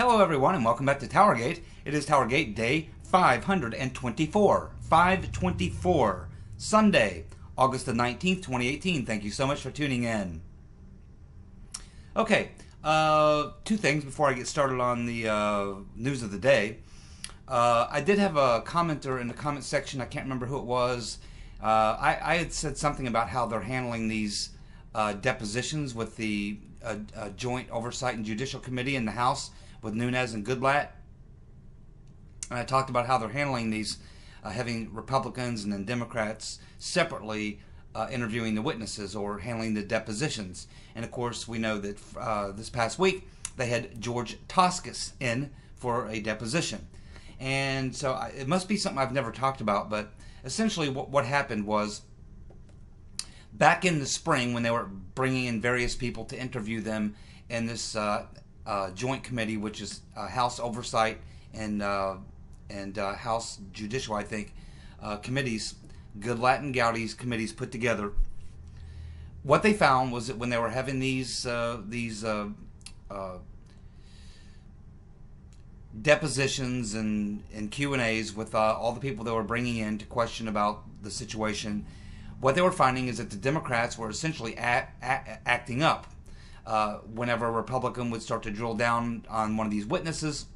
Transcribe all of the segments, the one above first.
Hello everyone and welcome back to TowerGate. It is TowerGate day 524. 524. Sunday, August the 19th, 2018. Thank you so much for tuning in. Okay, two things before I get started on the news of the day. I did have a commenter in the comment section. I can't remember who it was. I had said something about how they're handling these depositions with the Joint Oversight and Judicial Committee in the House with Nunes and Goodlatte. And I talked about how they're handling these, having Republicans and then Democrats separately interviewing the witnesses or handling the depositions. And of course, we know that this past week they had George Toscas in for a deposition. And so it must be something I've never talked about, but essentially what happened was back in the spring when they were bringing in various people to interview them in this joint committee, which is House Oversight and House Judicial, I think, committees, Goodlatte and Gowdy's committees put together. What they found was that when they were having these depositions and Q&As with all the people they were bringing in to question about the situation, what they were finding is that the Democrats were essentially acting up. Whenever a Republican would start to drill down on one of these witnesses,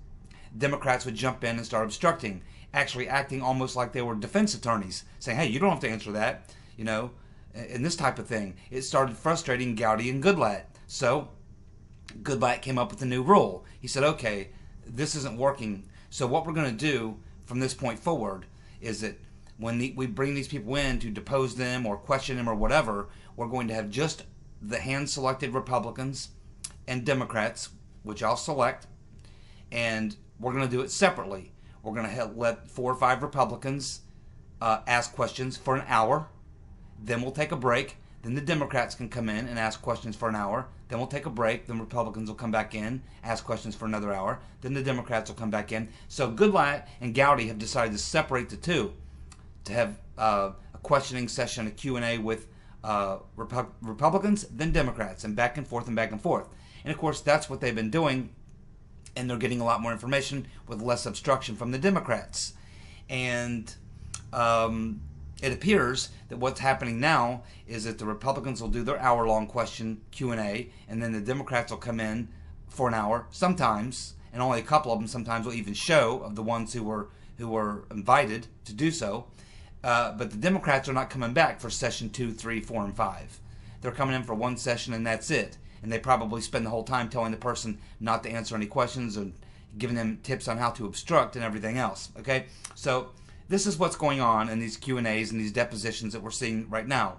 Democrats would jump in and start obstructing, actually acting almost like they were defense attorneys, saying, hey, you don't have to answer that, you know, and this type of thing. It started frustrating Gowdy and Goodlatte. So Goodlatte came up with a new rule. He said, okay, this isn't working, so what we're going to do from this point forward is that when we bring these people in to depose them or question them or whatever, we're going to have just the hand-selected Republicans and Democrats, which I'll select, and we're going to do it separately. We're going to let 4 or 5 Republicans ask questions for an hour. Then we'll take a break. Then the Democrats can come in and ask questions for an hour. Then we'll take a break. Then Republicans will come back in, ask questions for another hour. Then the Democrats will come back in. So Goodlatte and Gowdy have decided to separate the two, to have a questioning session, a Q&A with Republicans, then Democrats, and back and forth and back and forth. And of course, that's what they've been doing, and they're getting a lot more information with less obstruction from the Democrats. And it appears that what's happening now is that the Republicans will do their hour-long question Q&A, and then the Democrats will come in for an hour, sometimes, and only a couple of them sometimes will even show, of the ones who were invited to do so. But the Democrats are not coming back for session 2, 3, 4, and 5. They're coming in for one session and that's it. And they probably spend the whole time telling the person not to answer any questions and giving them tips on how to obstruct and everything else. Okay? So this is what's going on in these Q&As and these depositions that we're seeing right now.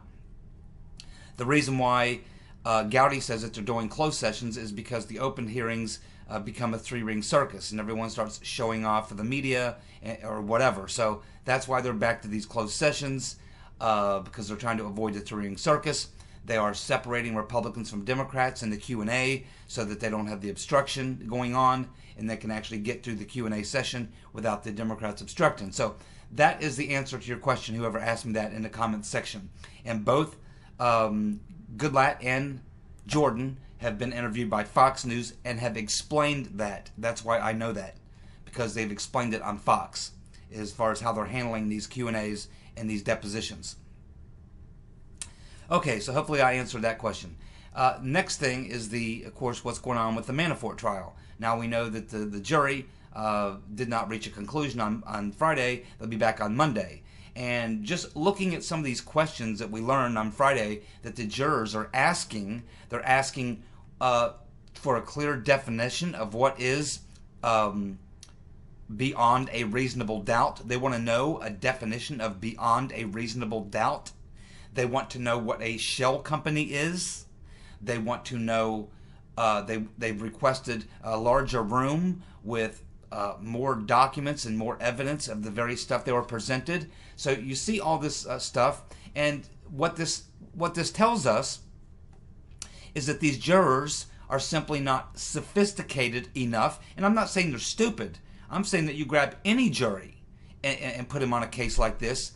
The reason why Gowdy says that they're doing closed sessions is because the open hearings become a 3-ring circus and everyone starts showing off for the media or whatever. So that's why they're back to these closed sessions, because they're trying to avoid the 3-ring circus. They are separating Republicans from Democrats in the Q&A so that they don't have the obstruction going on and they can actually get through the Q&A session without the Democrats obstructing. So that is the answer to your question, whoever asked me that in the comments section. And both Goodlatte and Jordan have been interviewed by Fox News and have explained that. That's why I know that, because they've explained it on Fox as far as how they're handling these Q&As and these depositions. Okay, so hopefully I answered that question. Next thing is of course, what's going on with the Manafort trial. Now we know that the jury did not reach a conclusion on Friday. They'll be back on Monday. And just looking at some of these questions that we learned on Friday that the jurors are asking, they're asking for a clear definition of what is beyond a reasonable doubt. They want to know a definition of beyond a reasonable doubt. They want to know what a shell company is. They want to know, they've requested a larger room with more documents and more evidence of the very stuff they were presented. So you see all this stuff, and what this tells us is that these jurors are simply not sophisticated enough. And I'm not saying they're stupid. I'm saying that you grab any jury and put him on a case like this,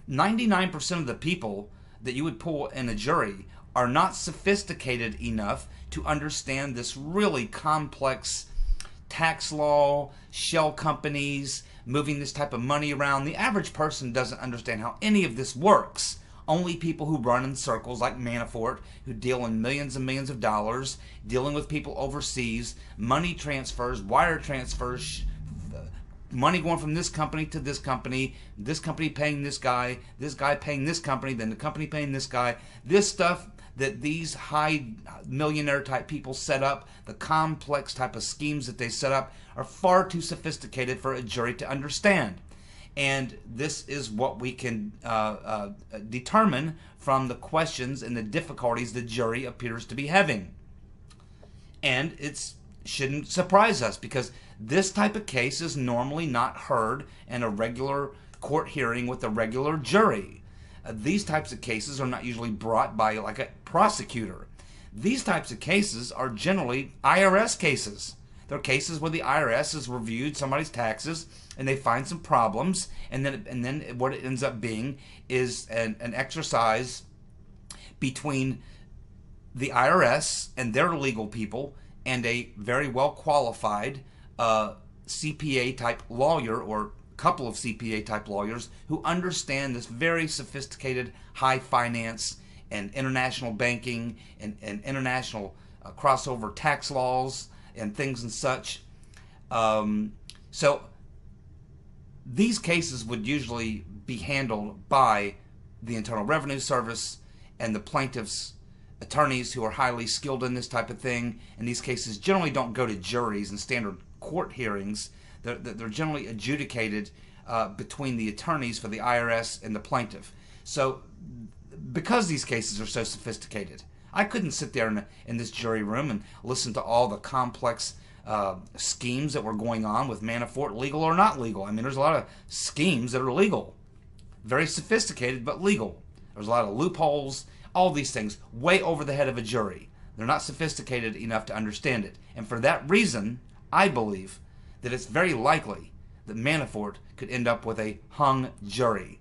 99% of the people that you would pull in a jury are not sophisticated enough to understand this really complex tax law, shell companies, moving this type of money around. The average person doesn't understand how any of this works. Only people who run in circles like Manafort, who deal in millions and millions of dollars, dealing with people overseas, money transfers, wire transfers, money going from this company to this company paying this guy paying this company, then the company paying this guy. This stuff that these high millionaire type people set up, the complex type of schemes that they set up, are far too sophisticated for a jury to understand. And this is what we can determine from the questions and the difficulties the jury appears to be having. And it shouldn't surprise us, because this type of case is normally not heard in a regular court hearing with a regular jury. These types of cases are not usually brought by like a prosecutor. These types of cases are generally IRS cases. They're cases where the IRS has reviewed somebody's taxes and they find some problems, and then what it ends up being is an exercise between the IRS and their legal people and a very well qualified CPA type lawyer, or couple of CPA type lawyers who understand this very sophisticated high finance and international banking and international crossover tax laws and things and such. So these cases would usually be handled by the Internal Revenue Service and the plaintiff's attorneys, who are highly skilled in this type of thing. And these cases generally don't go to juries and standard court hearings. They're generally adjudicated between the attorneys for the IRS and the plaintiff. So because these cases are so sophisticated, I couldn't sit there in this jury room and listen to all the complex schemes that were going on with Manafort, legal or not legal. I mean, there's a lot of schemes that are legal, very sophisticated but legal. There's a lot of loopholes, all these things, way over the head of a jury. They're not sophisticated enough to understand it. And for that reason, I believe that it's very likely that Manafort could end up with a hung jury.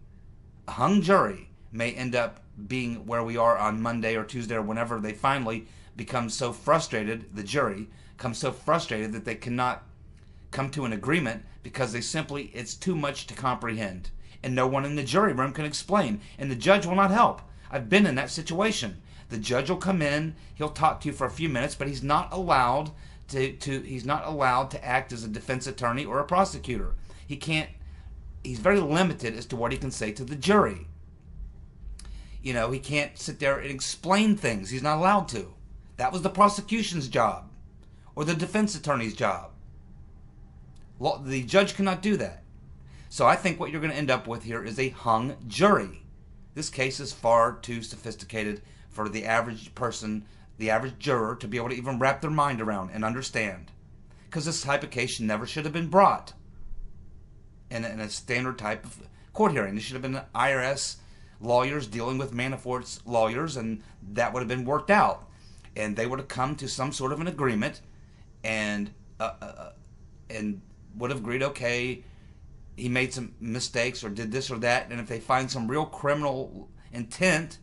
A hung jury may end up being where we are on Monday or Tuesday, or whenever they finally become so frustrated, the jury comes so frustrated that they cannot come to an agreement because it's too much to comprehend. And no one in the jury room can explain. And the judge will not help. I've been in that situation. The judge will come in, he'll talk to you for a few minutes, but he's not allowed to act as a defense attorney or a prosecutor. He's very limited as to what he can say to the jury. You know, he can't sit there and explain things. He's not allowed to. That was the prosecution's job, or the defense attorney's job. The judge cannot do that. So I think what you're going to end up with here is a hung jury. This case is far too sophisticated for the average person, the average juror, to be able to even wrap their mind around and understand. Because this type of case never should have been brought in a standard type of court hearing. This should have been IRS lawyers dealing with Manafort's lawyers, and that would have been worked out. And they would have come to some sort of an agreement and would have agreed, okay, he made some mistakes or did this or that, and if they find some real criminal intent,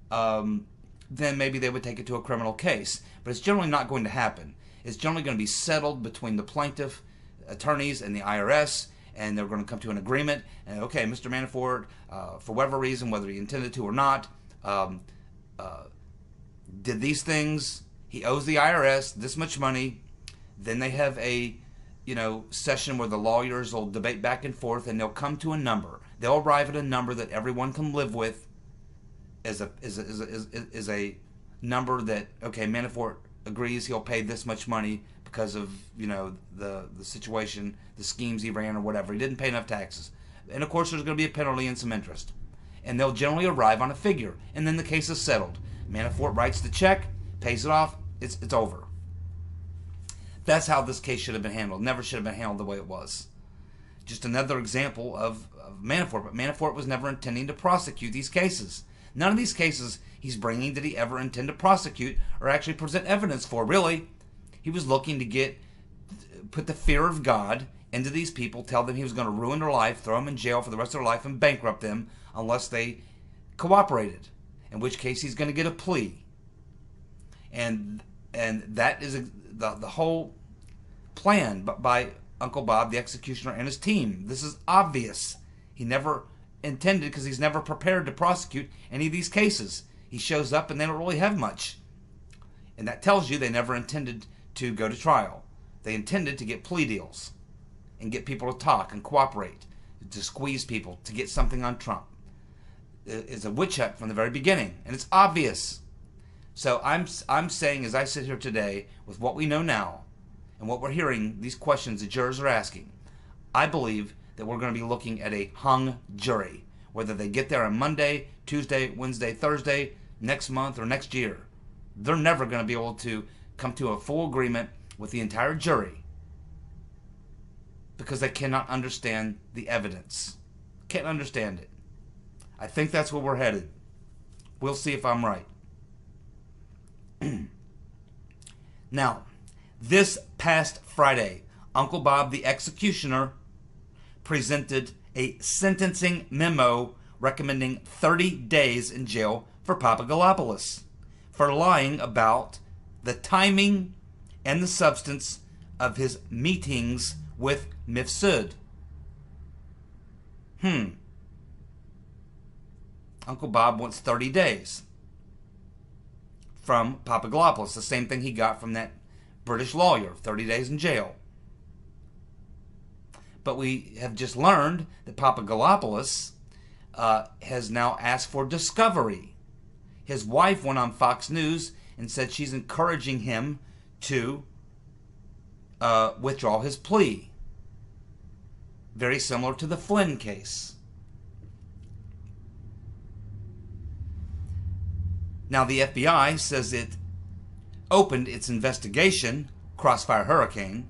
then maybe they would take it to a criminal case. But it's generally not going to happen. It's generally going to be settled between the plaintiff attorneys and the IRS, and they're going to come to an agreement. And okay, Mr. Manafort, for whatever reason, whether he intended to or not, did these things. He owes the IRS this much money. Then they have a session where the lawyers will debate back and forth, and they'll come to a number. They'll arrive at a number that everyone can live with as a number that, okay, Manafort agrees he'll pay this much money because of, the situation, the schemes he ran or whatever. He didn't pay enough taxes. And of course there's going to be a penalty and some interest. And they'll generally arrive on a figure. And then the case is settled. Manafort writes the check, pays it off, it's over. That's how this case should have been handled. Never should have been handled the way it was. Just another example of Manafort. But Manafort was never intending to prosecute these cases. None of these cases he's bringing did he ever intend to prosecute or actually present evidence for, really. He was looking to put the fear of God into these people, tell them he was going to ruin their life, throw them in jail for the rest of their life, and bankrupt them unless they cooperated, in which case he's going to get a plea. And that is the whole planned by Uncle Bob, the executioner, and his team. This is obvious. He never intended, because he's never prepared to prosecute any of these cases. He shows up and they don't really have much. And that tells you they never intended to go to trial. They intended to get plea deals and get people to talk and cooperate, to squeeze people, to get something on Trump. It's a witch hunt from the very beginning, and it's obvious. So I'm saying, as I sit here today, with what we know now, and what we're hearing, these questions the jurors are asking, I believe that we're going to be looking at a hung jury, whether they get there on Monday, Tuesday, Wednesday, Thursday, next month, or next year. They're never going to be able to come to a full agreement with the entire jury because they cannot understand the evidence. Can't understand it. I think that's where we're headed. We'll see if I'm right. Now, this past Friday, Uncle Bob the executioner presented a sentencing memo recommending 30 days in jail for Papadopoulos for lying about the timing and the substance of his meetings with Misfit. Uncle Bob wants 30 days from Papadopoulos, the same thing he got from that British lawyer, 30 days in jail. But we have just learned that Papadopoulos has now asked for discovery. His wife went on Fox News and said she's encouraging him to withdraw his plea. Very similar to the Flynn case. Now the FBI says it opened its investigation, Crossfire Hurricane,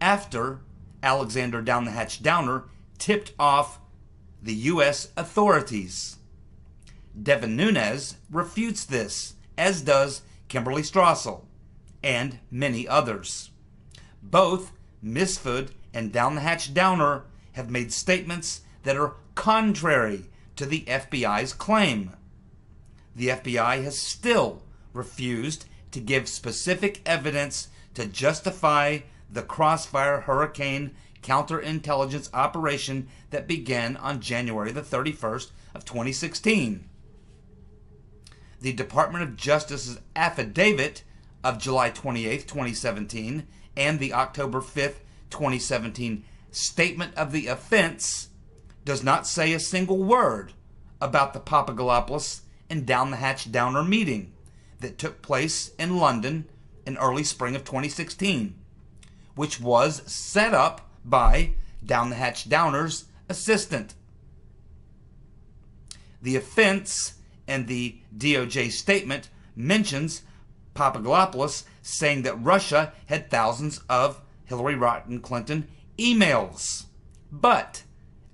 after Alexander Down the Hatch Downer tipped off the U.S. authorities. Devin Nunes refutes this, as does Kimberly Strassel and many others. Both Misfit and Down the Hatch Downer have made statements that are contrary to the FBI's claim. The FBI has still refused to give specific evidence to justify the Crossfire Hurricane counterintelligence operation that began on January the 31st of 2016. The Department of Justice's affidavit of July 28, 2017, and the October 5th, 2017 statement of the offense does not say a single word about the Papadopoulos and Down the Hatch Downer meeting that took place in London in early spring of 2016, which was set up by Down the Hatch Downer's assistant. The offense and the DOJ statement mentions Papadopoulos saying that Russia had thousands of Hillary Rodham Clinton emails. But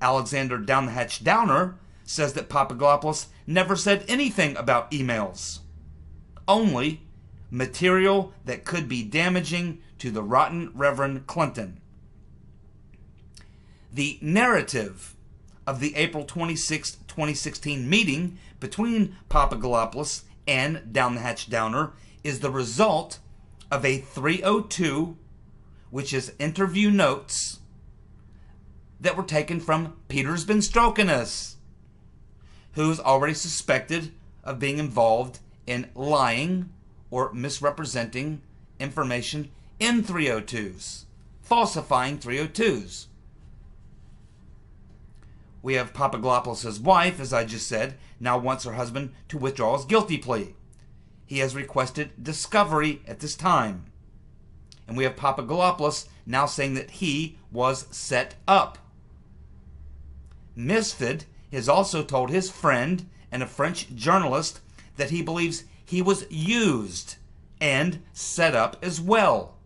Alexander Down the Hatch Downer says that Papadopoulos never said anything about emails. Only material that could be damaging to the rotten Reverend Clinton. The narrative of the April 26, 2016 meeting between Papadopoulos and Down the Hatch Downer is the result of a 302, which is interview notes that were taken from Peter's Been Stroking Us, who's already suspected of being involved in lying or misrepresenting information in 302s, falsifying 302s. We have Papadopoulos' wife, as I just said, now wants her husband to withdraw his guilty plea. He has requested discovery at this time. And we have Papadopoulos now saying that he was set up. Misfit has also told his friend and a French journalist that he believes he was used and set up as well.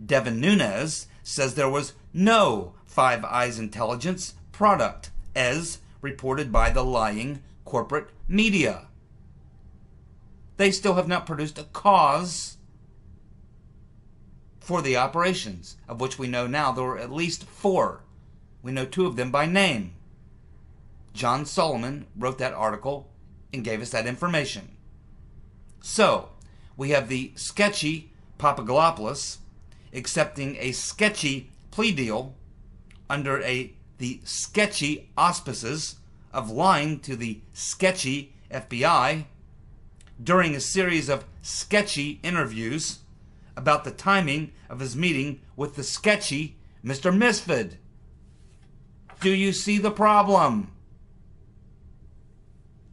Devin Nunes says there was no Five Eyes intelligence product, as reported by the lying corporate media. They still have not produced a cause for the operations, of which we know now there were at least 4. We know 2 of them by name. John Solomon wrote that article and gave us that information. So, we have the sketchy Papadopoulos accepting a sketchy plea deal under the sketchy auspices of lying to the sketchy FBI during a series of sketchy interviews about the timing of his meeting with the sketchy Mr. Misfit. Do you see the problem?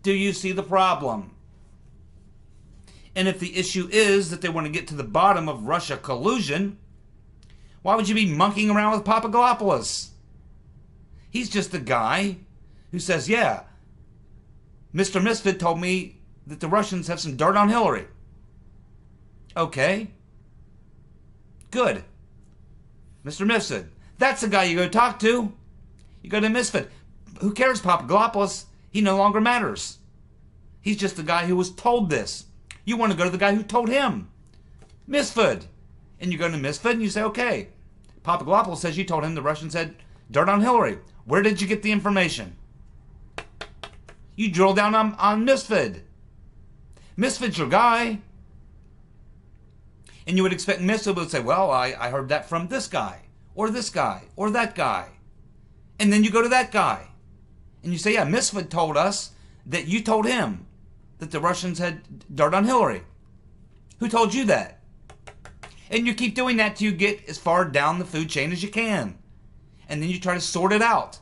Do you see the problem? And if the issue is that they want to get to the bottom of Russia collusion, why would you be monkeying around with Papadopoulos? He's just the guy who says, yeah, Mr. Misfit told me that the Russians have some dirt on Hillary. Okay. Good. Mr. Misfit. That's the guy you go talk to. You go to Misfit. Who cares, Papadopoulos? He no longer matters. He's just the guy who was told this. You want to go to the guy who told him. Misfit. And you go to Misfit and you say, okay, Papadopoulos says you told him the Russians had dirt on Hillary. Where did you get the information? You drill down on Misfit. Misfit's your guy. And you would expect Misfit would say, well, I heard that from this guy, or this guy, or that guy. And then you go to that guy. And you say, yeah, Misfit told us that you told him that the Russians had dirt on Hillary. Who told you that? And you keep doing that till you get as far down the food chain as you can. And then you try to sort it out.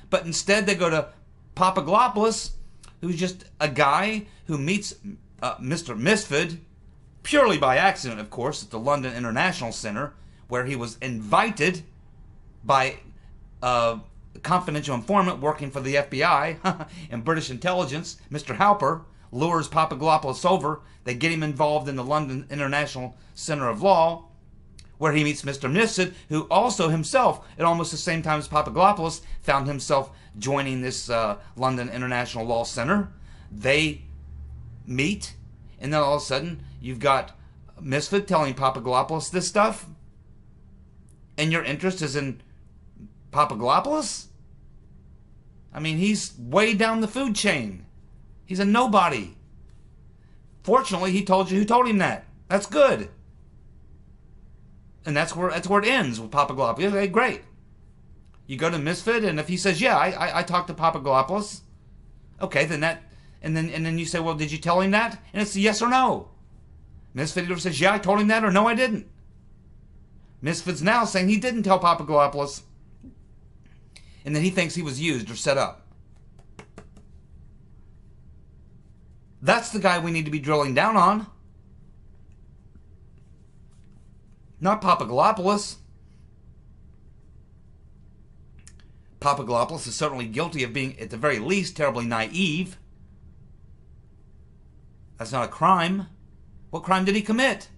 But instead they go to Papadopoulos, who's just a guy who meets Mr. Misfit, purely by accident, of course, at the London International Center, where he was invited by a confidential informant working for the FBI and British intelligence. Mr. Halper lures Papadopoulos over. They get him involved in the London International Center of Law, where he meets Mr. Misfit, who also himself, at almost the same time as Papadopoulos, found himself joining this London International Law Center. They meet, and then all of a sudden, you've got Misfit telling Papadopoulos this stuff, and your interest is in Papadopoulos? I mean, he's way down the food chain. He's a nobody. Fortunately, he told you who told him that. That's good. And that's where it ends with Papadopoulos. Okay, great. You go to Misfit, and if he says, yeah, I talked to Papadopoulos, okay, then that, and then you say, well, did you tell him that? And it's a yes or no. Misfit either says, yeah, I told him that, or no, I didn't. Misfit's now saying he didn't tell Papadopoulos, and then he thinks he was used or set up. That's the guy we need to be drilling down on. Not Papadopoulos. Papadopoulos is certainly guilty of being, at the very least, terribly naive. That's not a crime. What crime did he commit?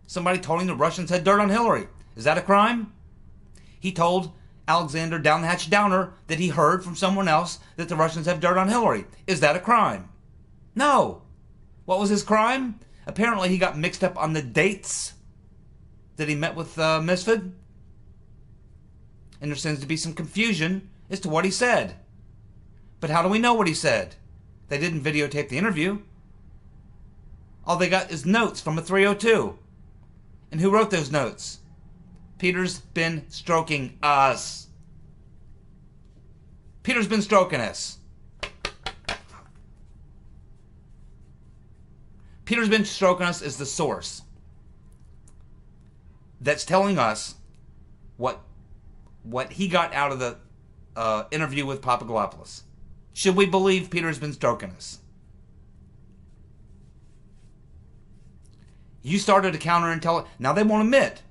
Somebody told him the Russians had dirt on Hillary. Is that a crime? He told Alexander Down the Hatch Downer that he heard from someone else that the Russians have dirt on Hillary. Is that a crime? No. What was his crime? Apparently he got mixed up on the dates that he met with Misfit. And there seems to be some confusion as to what he said. But how do we know what he said? They didn't videotape the interview. All they got is notes from a 302. And who wrote those notes? Peter's been stroking us. Peter's been stroking us. Peter's been stroking us is the source that's telling us what he got out of the interview with Papadopoulos. Should we believe Peter's been stroking us? You started a counterintelligence. Now they won't admit.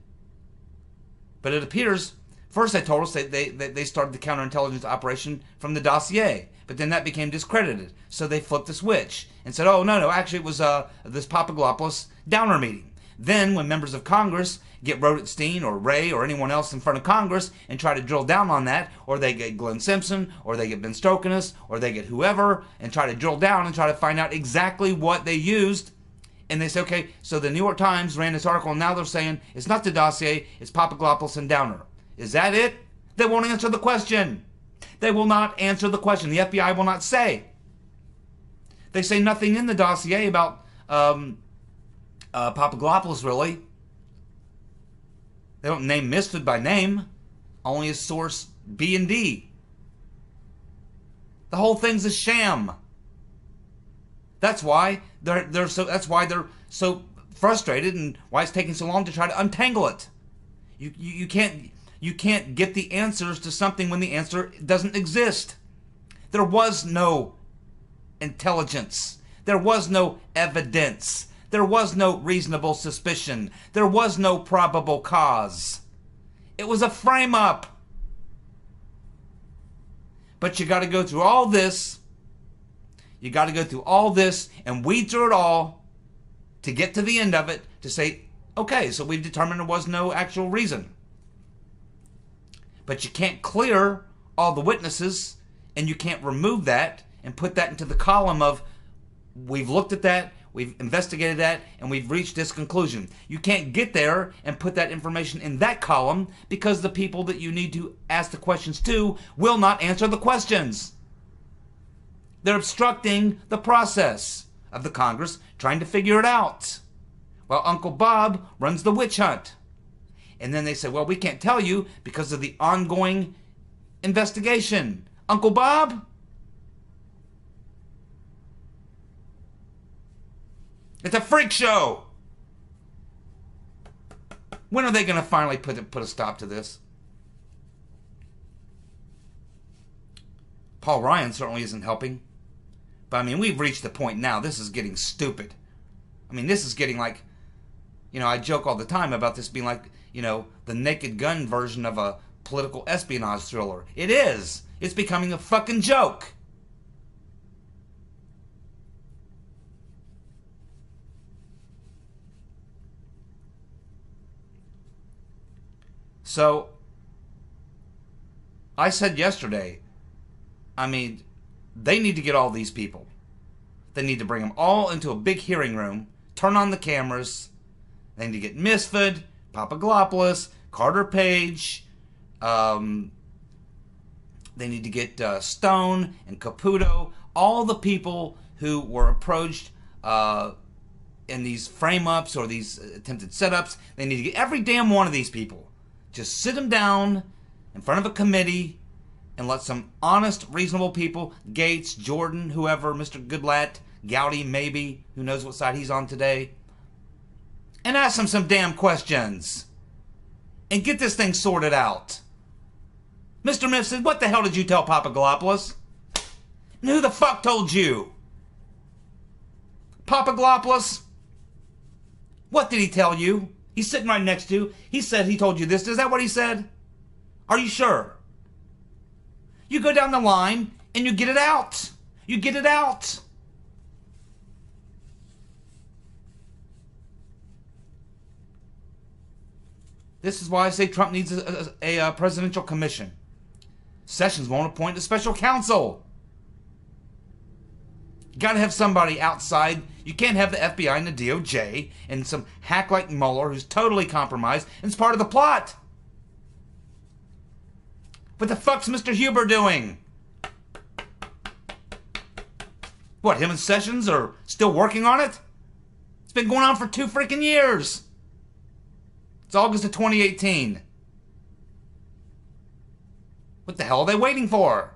But it appears, first they told us they started the counterintelligence operation from the dossier. But then that became discredited. So they flipped the switch and said, oh, no, actually it was this Papadopoulos Downer meeting. Then when members of Congress get Rodenstein or Ray or anyone else in front of Congress and try to drill down on that, or they get Glenn Simpson, or they get Ben Strokinus, or they get whoever, and try to drill down and try to find out exactly what they used. And they say, okay, so the New York Times ran this article, and now they're saying it's not the dossier, it's Papadopoulos and Downer. Is that it? They won't answer the question. They will not answer the question. The FBI will not say. They say nothing in the dossier about Papadopoulos, really. They don't name Misfit by name, only as source B and D. The whole thing's a sham. That's why they're so frustrated, and why it's taking so long to try to untangle it. You can't get the answers to something when the answer doesn't exist. There was no intelligence. There was no evidence. There was no reasonable suspicion. There was no probable cause. It was a frame-up. But you got to go through all this. You got to go through all this and weed through it all to get to the end of it to say, okay, so we've determined there was no actual reason. But you can't clear all the witnesses, and you can't remove that and put that into the column of, we've looked at that, we've investigated that, and we've reached this conclusion. You can't get there and put that information in that column because the people that you need to ask the questions to will not answer the questions. They're obstructing the process of the Congress trying to figure it out, while Uncle Bob runs the witch hunt. And then they say, well, we can't tell you because of the ongoing investigation. Uncle Bob? It's a freak show. When are they going to finally put a stop to this? Paul Ryan certainly isn't helping. But, I mean, we've reached the point now. This is getting stupid. I mean, this is getting like, I joke all the time about this being like, the Naked Gun version of a political espionage thriller. It is. It's becoming a fucking joke. So, I said yesterday, they need to get all these people. They need to bring them all into a big hearing room, turn on the cameras. They need to get Misfit, Papadopoulos, Carter Page. They need to get Stone and Caputo. All the people who were approached in these frame-ups or these attempted setups. They need to get every damn one of these people. Just sit them down in front of a committee and let some honest, reasonable people, Gates, Jordan, whoever, Mr. Goodlatte, Gowdy, maybe, who knows what side he's on today, and ask them some damn questions. And get this thing sorted out. Mr. Misfit, what the hell did you tell Papadopoulos? And who the fuck told you? Papadopoulos? What did he tell you? He's sitting right next to you. He said he told you this. Is that what he said? Are you sure? You go down the line and you get it out. You get it out. This is why I say Trump needs a presidential commission. Sessions won't appoint a special counsel. You got to have somebody outside. You can't have the FBI and the DOJ and some hack like Mueller who's totally compromised and is part of the plot. What the fuck's Mr. Huber doing? What, him and Sessions are still working on it? It's been going on for 2 freaking years. It's August of 2018. What the hell are they waiting for?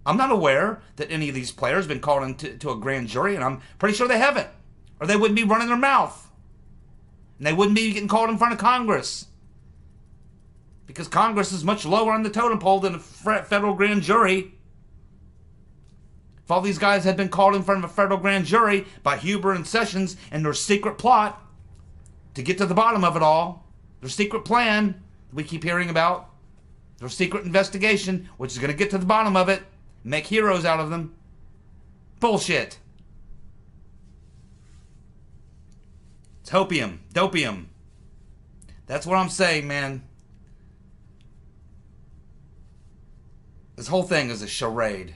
I'm not aware that any of these players have been called into a grand jury, and I'm pretty sure they haven't. Or they wouldn't be running their mouth. And they wouldn't be getting called in front of Congress. Because Congress is much lower on the totem pole than a federal grand jury. If all these guys had been called in front of a federal grand jury by Huber and Sessions and their secret plot to get to the bottom of it all, their secret plan we keep hearing about, their secret investigation, which is going to get to the bottom of it, make heroes out of them. Bullshit. It's hopium, dopium. That's what I'm saying, man. This whole thing is a charade.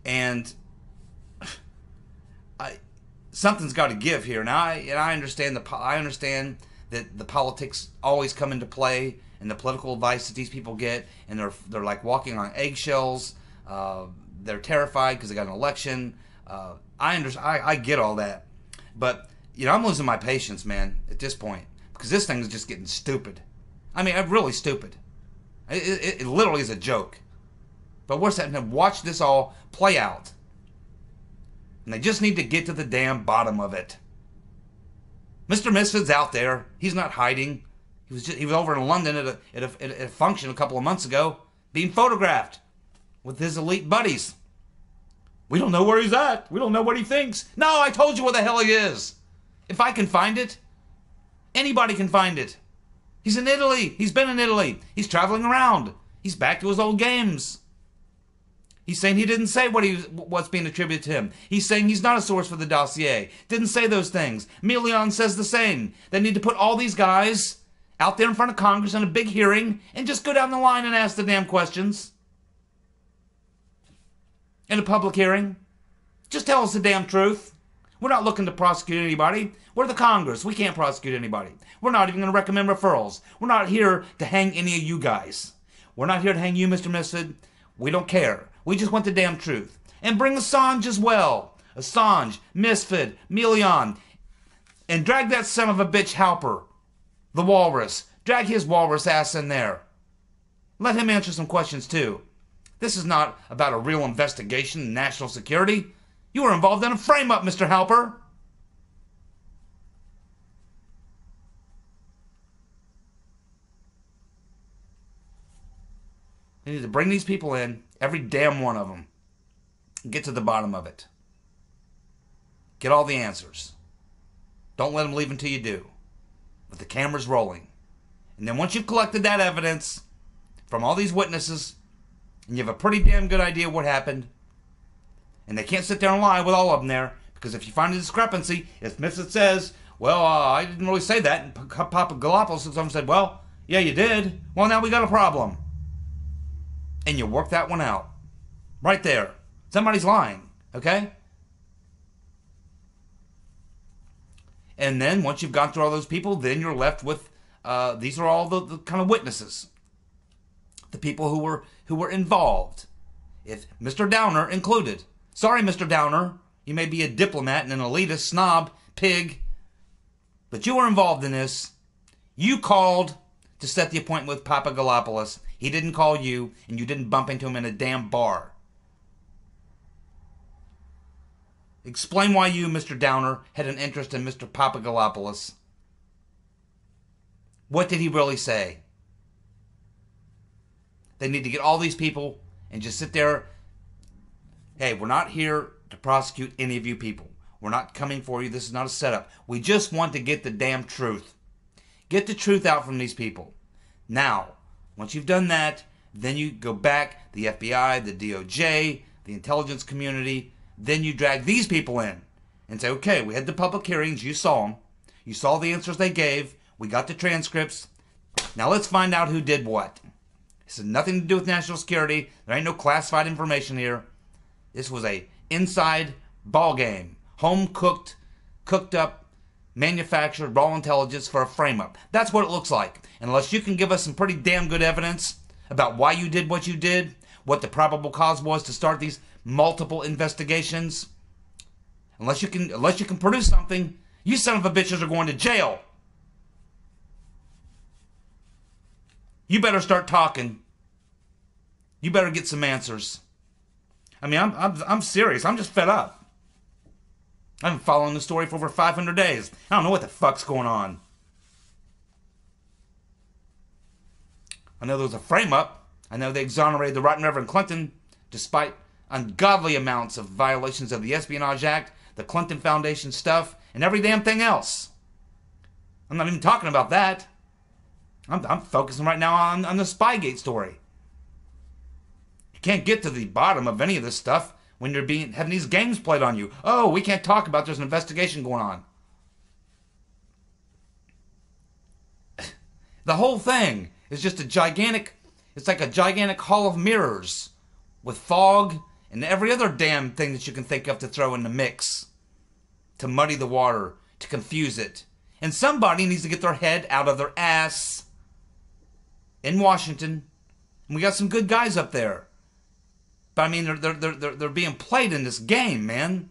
And something's got to give here. Now, I understand that the politics always come into play, and the political advice that these people get, and they're like walking on eggshells. They're terrified because they got an election. I get all that, but I'm losing my patience, man, at this point. Because this thing is just getting stupid. I mean, really stupid. It literally is a joke. But we're sitting to watch this all play out. And they just need to get to the damn bottom of it. Mr. Misfit's out there. He's not hiding. He was over in London at a function a couple of months ago, being photographed with his elite buddies. We don't know where he's at. We don't know what he thinks. No, I told you where the hell he is. If I can find it, anybody can find it. He's in Italy. He's been in Italy. He's traveling around. He's back to his old games. He's saying he didn't say what's being attributed to him. He's saying he's not a source for the dossier. Didn't say those things. Mueller says the same. They need to put all these guys out there in front of Congress in a big hearing and just go down the line and ask the damn questions. In a public hearing. Just tell us the damn truth. We're not looking to prosecute anybody. We're the Congress. We can't prosecute anybody. We're not even going to recommend referrals. We're not here to hang any of you guys. We're not here to hang you, Mr. Misfit. We don't care. We just want the damn truth. And bring Assange as well. Assange, Misfit, Mueller. And drag that son of a bitch Halper, the walrus. Drag his walrus ass in there. Let him answer some questions too. This is not about a real investigation in national security. You were involved in a frame-up, Mr. Halper. You need to bring these people in, every damn one of them, and get to the bottom of it. Get all the answers. Don't let them leave until you do. With the cameras rolling. And then once you've collected that evidence from all these witnesses, and you have a pretty damn good idea what happened, and they can't sit there and lie with all of them there, because if you find a discrepancy, if Misfit says, well, I didn't really say that, and Papadopoulos said, well, yeah, you did. Well, now we got a problem. And you work that one out. Right there. Somebody's lying. Okay? And then, once you've gone through all those people, then you're left with, these are all the kind of witnesses. The people who were involved. If Mr. Downer included. Sorry, Mr. Downer. You may be a diplomat and an elitist, snob, pig. But you were involved in this. You called to set the appointment with Papadopoulos. He didn't call you, and you didn't bump into him in a damn bar. Explain why you, Mr. Downer, had an interest in Mr. Papadopoulos. What did he really say? They need to get all these people and just sit there. Hey, we're not here to prosecute any of you people. We're not coming for you. This is not a setup. We just want to get the damn truth. Get the truth out from these people. Now, once you've done that, then you go back, the FBI, the DOJ, the intelligence community, then you drag these people in and say, okay, we had the public hearings, you saw them, you saw the answers they gave, we got the transcripts, now let's find out who did what. This has nothing to do with national security, there ain't no classified information here. This was a inside ball game, home-cooked, cooked-up, manufactured raw intelligence for a frame-up. That's what it looks like. Unless you can give us some pretty damn good evidence about why you did what you did, what the probable cause was to start these multiple investigations, unless you can produce something, you son of a bitches are going to jail. You better start talking. You better get some answers. I mean, I'm serious. I'm just fed up. I've been following the story for over 500 days. I don't know what the fuck's going on. I know there was a frame-up. I know they exonerated the Right Reverend Clinton, despite ungodly amounts of violations of the Espionage Act, the Clinton Foundation stuff, and every damn thing else. I'm not even talking about that. I'm focusing right now on the Spygate story. You can't get to the bottom of any of this stuff when you're having these games played on you. Oh, we can't talk about there's an investigation going on. The whole thing is just a gigantic, it's like a gigantic hall of mirrors with fog and every other damn thing that you can think of to throw in the mix, to muddy the water, to confuse it. And somebody needs to get their head out of their ass in Washington. And we got some good guys up there. But I mean, they're being played in this game, man.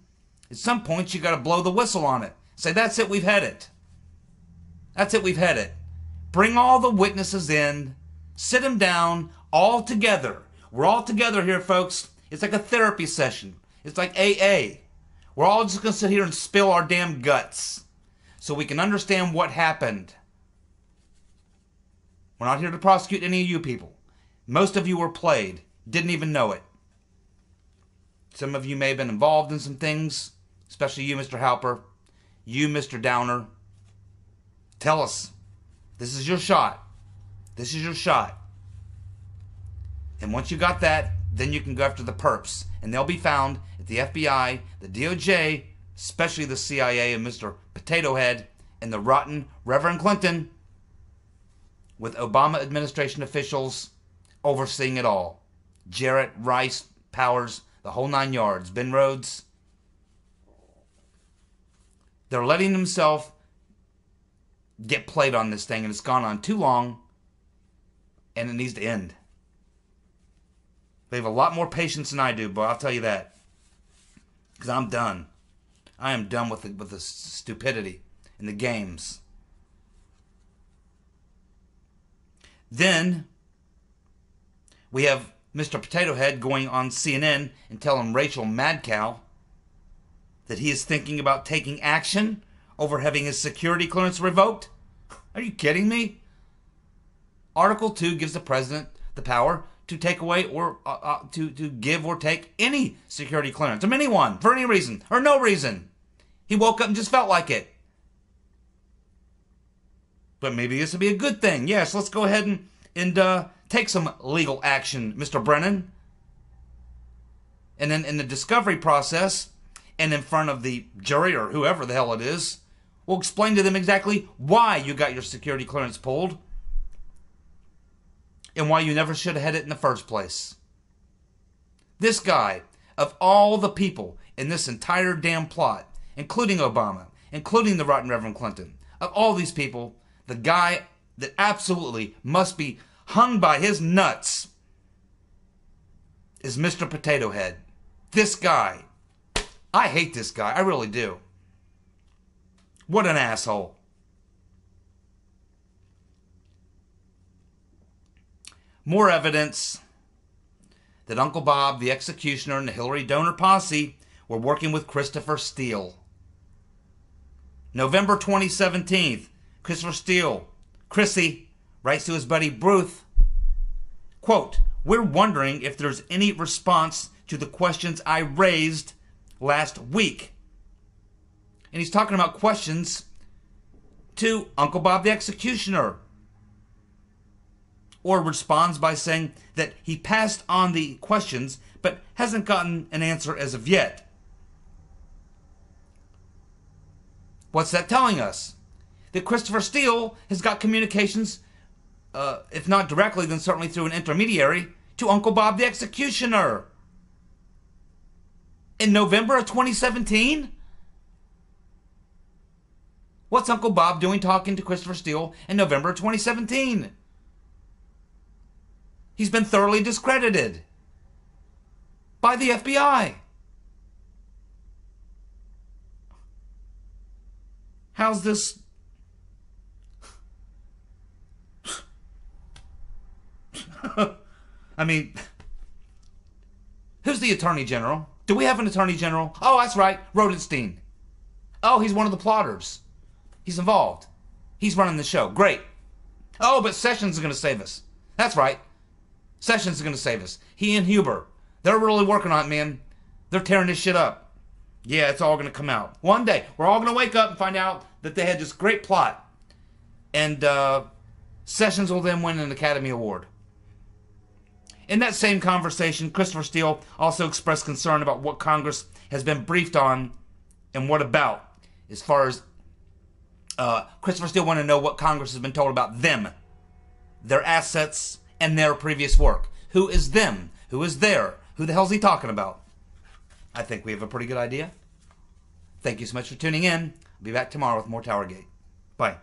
At some point, you got to blow the whistle on it. Say, that's it, we've had it. That's it, we've had it. Bring all the witnesses in. Sit them down all together. We're all together here, folks. It's like a therapy session. It's like AA. We're all just going to sit here and spill our damn guts so we can understand what happened. We're not here to prosecute any of you people. Most of you were played. Didn't even know it. Some of you may have been involved in some things, especially you, Mr. Halper. You, Mr. Downer. Tell us. This is your shot. This is your shot. And once you got that, then you can go after the perps. And they'll be found at the FBI, the DOJ, especially the CIA and Mr. Potato Head, and the rotten Reverend Clinton, with Obama administration officials overseeing it all. Jarrett, Rice, Powers, the whole 9 yards. Ben Rhodes. They're letting themselves get played on this thing, and it's gone on too long, and it needs to end. They have a lot more patience than I do, but I'll tell you that. Because I'm done. I am done with the stupidity and the games. Then we have Mr. Potato Head going on CNN and telling Rachel Madcow that he is thinking about taking action over having his security clearance revoked. Are you kidding me? Article 2 gives the president the power to take away or to give or take any security clearance from anyone for any reason or no reason. He woke up and just felt like it. But maybe this would be a good thing. Yes, let's go ahead and take some legal action, Mr. Brennan. And then in the discovery process and in front of the jury or whoever the hell it is, we'll explain to them exactly why you got your security clearance pulled and why you never should have had it in the first place. This guy, of all the people in this entire damn plot, including Obama, including the rotten Reverend Clinton, of all these people, the guy that absolutely must be hung by his nuts is Mr. Potato Head. This guy. I hate this guy. I really do. What an asshole. More evidence that Uncle Bob, the executioner, and the Hillary donor posse were working with Christopher Steele. November 2017, Christopher Steele, Chrissy, writes to his buddy Bruce, quote, "We're wondering if there's any response to the questions I raised last week." And he's talking about questions to Uncle Bob the executioner. Or responds by saying that he passed on the questions but hasn't gotten an answer as of yet. What's that telling us? That Christopher Steele has got communications, if not directly, then certainly through an intermediary, to Uncle Bob the executioner. In November of 2017? What's Uncle Bob doing talking to Christopher Steele in November of 2017? He's been thoroughly discredited by the FBI. How's this? I mean, who's the Attorney General? Do we have an Attorney General? Oh, that's right, Rodenstein. Oh, he's one of the plotters. He's involved. He's running the show. Great. Oh, but Sessions is going to save us. That's right. Sessions is going to save us. He and Huber. They're really working on it, man. They're tearing this shit up. Yeah, it's all going to come out. One day, we're all going to wake up and find out that they had this great plot. And Sessions will then win an Academy Award. In that same conversation, Christopher Steele also expressed concern about what Congress has been briefed on and what about. As far as Christopher Steele wanted to know what Congress has been told about them, their assets, and their previous work. Who is them? Who is there? Who the hell's he talking about? I think we have a pretty good idea. Thank you so much for tuning in. I'll be back tomorrow with more TowerGate. Bye.